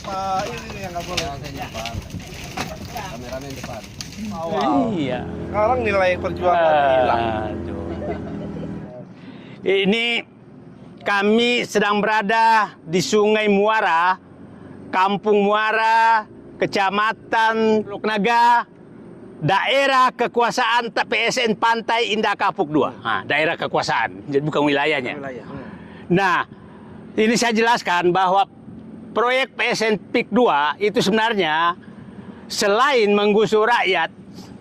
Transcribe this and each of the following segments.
Pak ini nih yang nggak boleh. Kameramen depan. Iya. Sekarang nilai perjuangan hilang. Aduh. Ini kami sedang berada di Sungai Muara, Kampung Muara, Kecamatan Teluk Naga, daerah kekuasaan PSN Pantai Indah Kapuk 2. Nah, daerah kekuasaan, jadi bukan wilayahnya. Nah, ini saya jelaskan bahwa proyek PSN PIK 2 itu sebenarnya selain menggusur rakyat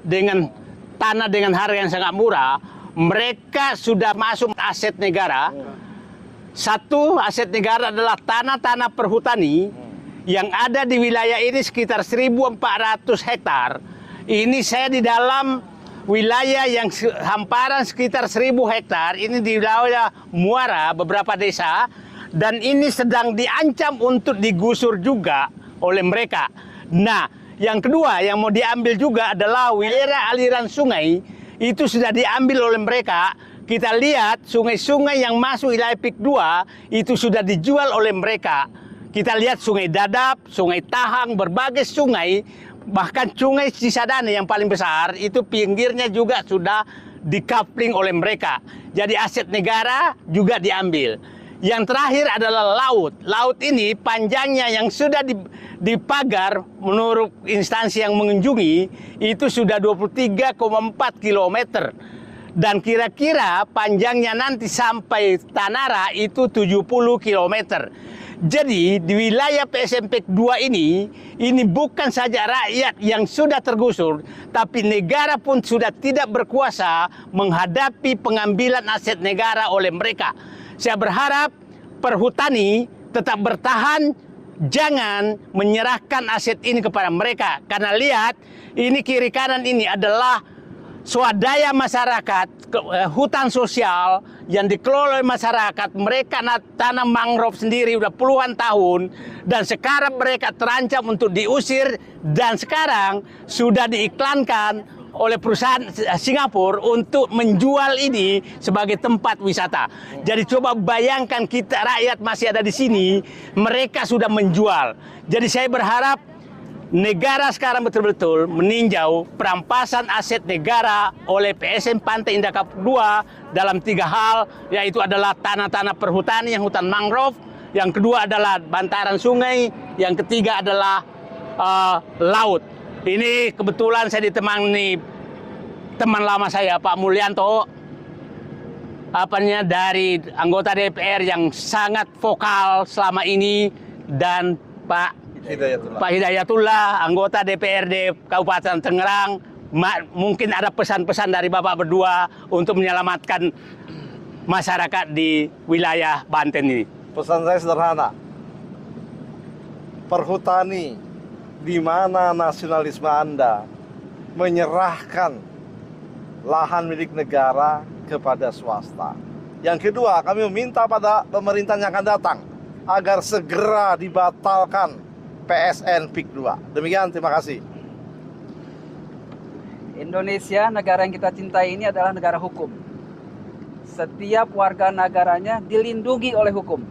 dengan tanah dengan harga yang sangat murah, mereka sudah masuk aset negara. Satu aset negara adalah tanah-tanah perhutani yang ada di wilayah ini sekitar 1.400 hektar. Ini saya di dalam wilayah yang hamparan sekitar 1.000 hektar. Ini di wilayah Muara, beberapa desa. Dan ini sedang diancam untuk digusur juga oleh mereka. Nah, yang kedua yang mau diambil juga adalah wilayah aliran sungai. Itu sudah diambil oleh mereka. Kita lihat sungai-sungai yang masuk wilayah PIK 2 itu sudah dijual oleh mereka. Kita lihat Sungai Dadap, Sungai Tahang, berbagai sungai, bahkan Sungai Cisadane yang paling besar itu pinggirnya juga sudah dikapling oleh mereka. Jadi aset negara juga diambil. Yang terakhir adalah laut. Laut ini panjangnya yang sudah dipagar menurut instansi yang mengunjungi itu sudah 23,4 km. Dan kira-kira panjangnya nanti sampai Tanara itu 70 km. Jadi di wilayah PSN PIK 2 ini bukan saja rakyat yang sudah tergusur, tapi negara pun sudah tidak berkuasa menghadapi pengambilan aset negara oleh mereka. Saya berharap perhutani tetap bertahan, jangan menyerahkan aset ini kepada mereka. Karena lihat, ini kiri kanan ini adalah swadaya masyarakat, hutan sosial yang dikelola oleh masyarakat. Mereka tanam mangrove sendiri udah puluhan tahun, dan sekarang mereka terancam untuk diusir, dan sekarang sudah diiklankan oleh perusahaan Singapura untuk menjual ini sebagai tempat wisata. Jadi coba bayangkan kita rakyat masih ada di sini, mereka sudah menjual. Jadi saya berharap negara sekarang betul-betul meninjau perampasan aset negara oleh PSN Pantai Indah Kapuk 2 dalam 3 hal, yaitu adalah tanah-tanah perhutani yang hutan mangrove, yang kedua adalah bantaran sungai, yang ketiga adalah laut. Ini kebetulan saya ditemani teman lama saya, Pak Mulyanto, dari anggota DPR yang sangat vokal selama ini, dan Pak Hidayatullah, anggota DPRD Kabupaten Tangerang. Mungkin ada pesan-pesan dari Bapak berdua untuk menyelamatkan masyarakat di wilayah Banten ini. Pesan saya sederhana. Perhutani, di mana nasionalisme Anda menyerahkan lahan milik negara kepada swasta. Yang kedua, kami meminta pada pemerintahan yang akan datang agar segera dibatalkan PSN PIK 2. Demikian, terima kasih. Indonesia, negara yang kita cintai ini adalah negara hukum. Setiap warga negaranya dilindungi oleh hukum.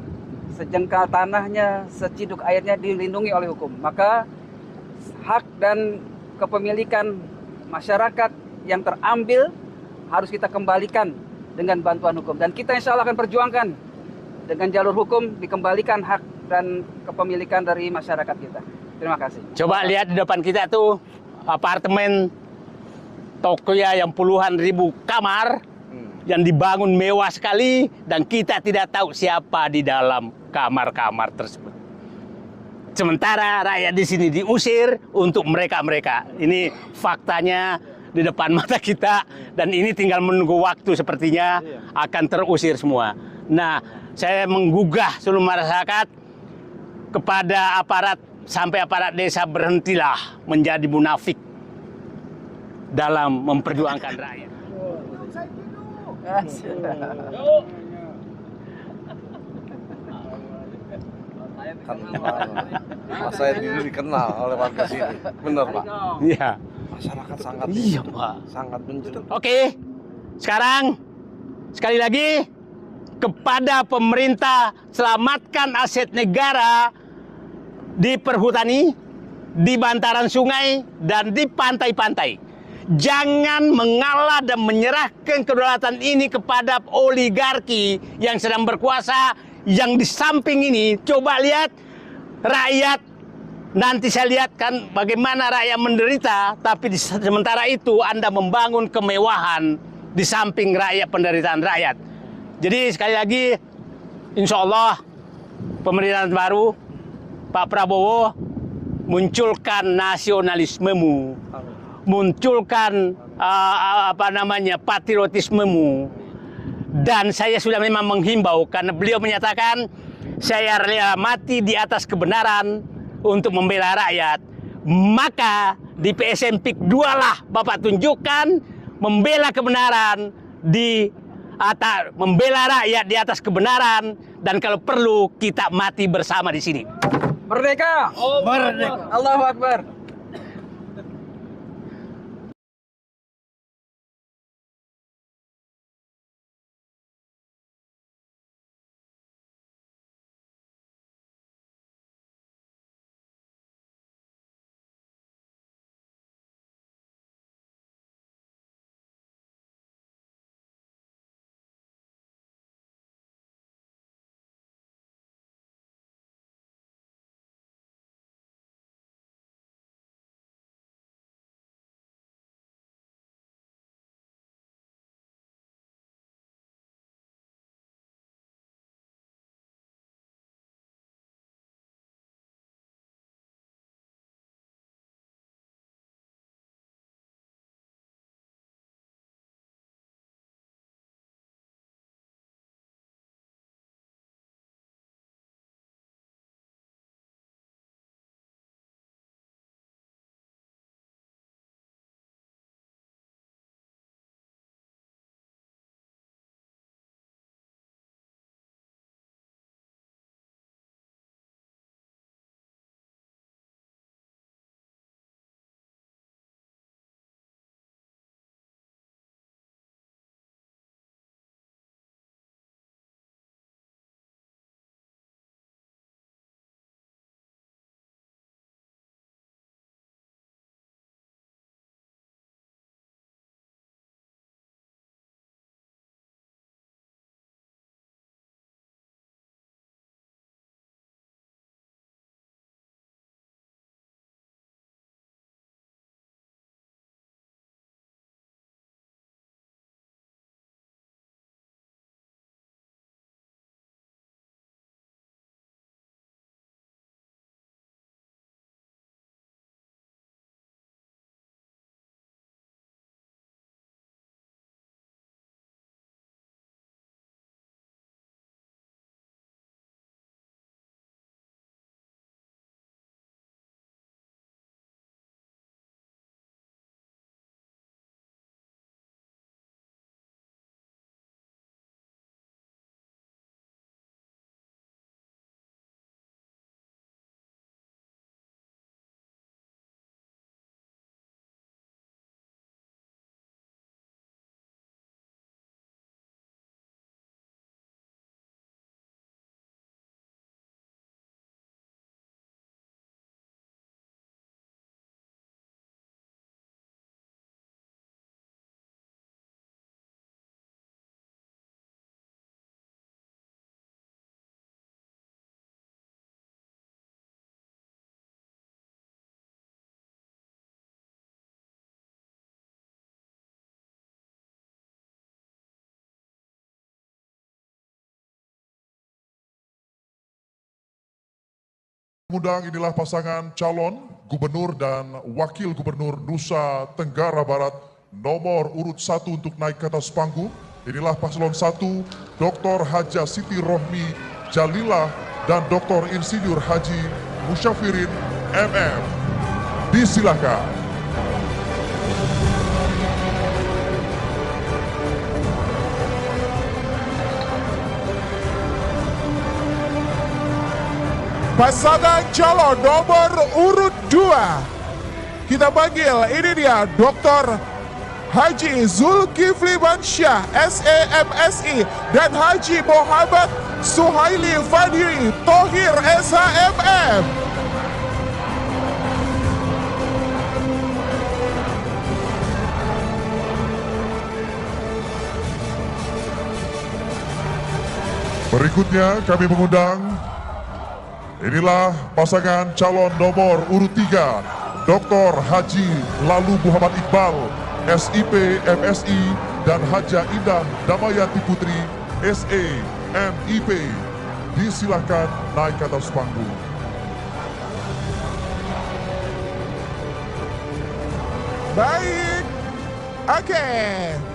Sejengkal tanahnya, seciduk airnya dilindungi oleh hukum. Maka hak dan kepemilikan masyarakat yang terambil harus kita kembalikan dengan bantuan hukum. Dan kita insya Allah akan perjuangkan dengan jalur hukum dikembalikan hak dan kepemilikan dari masyarakat kita. Terima kasih. Coba lihat di depan kita tuh apartemen Tokyo yang puluhan ribu kamar yang dibangun mewah sekali, dan kita tidak tahu siapa di dalam kamar-kamar tersebut. Sementara rakyat di sini diusir untuk mereka-mereka. Ini faktanya di depan mata kita, dan ini tinggal menunggu waktu, sepertinya akan terusir semua. Nah, saya menggugah seluruh masyarakat kepada aparat, sampai aparat desa berhentilah menjadi munafik dalam memperjuangkan rakyat. Saya dulu dikenal oleh warga sini. Benar, Pak? Iya. Masyarakat sangat Pak. sangat menjerit. Oke, sekarang sekali lagi kepada pemerintah, selamatkan aset negara di perhutani, di bantaran sungai, dan di pantai-pantai. Jangan mengalah dan menyerahkan kedaulatan ini kepada oligarki yang sedang berkuasa, yang di samping ini. Coba lihat rakyat, nanti saya lihatkan bagaimana rakyat menderita, tapi sementara itu Anda membangun kemewahan di samping rakyat, penderitaan rakyat. Jadi sekali lagi, insya Allah pemerintahan baru, Pak Prabowo, munculkan nasionalismemu, munculkan patriotismemu. Dan saya sudah memang menghimbau karena beliau menyatakan saya rela mati di atas kebenaran untuk membela rakyat. Maka di PSMPIK 2 lah Bapak tunjukkan membela kebenaran membela rakyat di atas kebenaran, dan kalau perlu kita mati bersama di sini. Merdeka! Merdeka! Allahu Akbar! Undang inilah pasangan calon gubernur dan wakil gubernur Nusa Tenggara Barat nomor urut 1 untuk naik ke atas panggung. Inilah paslon 1 Dr. Haja Siti Rohmi Jalilah dan Dr. Insinyur Haji Musyafirin MM. Disilakan. Pasangan calon nomor urut 2, kita panggil, ini dia Dr. Haji Zulkifli Mansyah SAMSI dan Haji Muhammad Suhaili Fadiri Thohir SHMM. Berikutnya kami mengundang, inilah pasangan calon nomor urut 3, Dr. Haji Lalu Muhammad Iqbal, SIP MSI, dan Haja Indah Damayanti Putri, SE MIP. Disilakan naik ke atas panggung. Baik. Oke.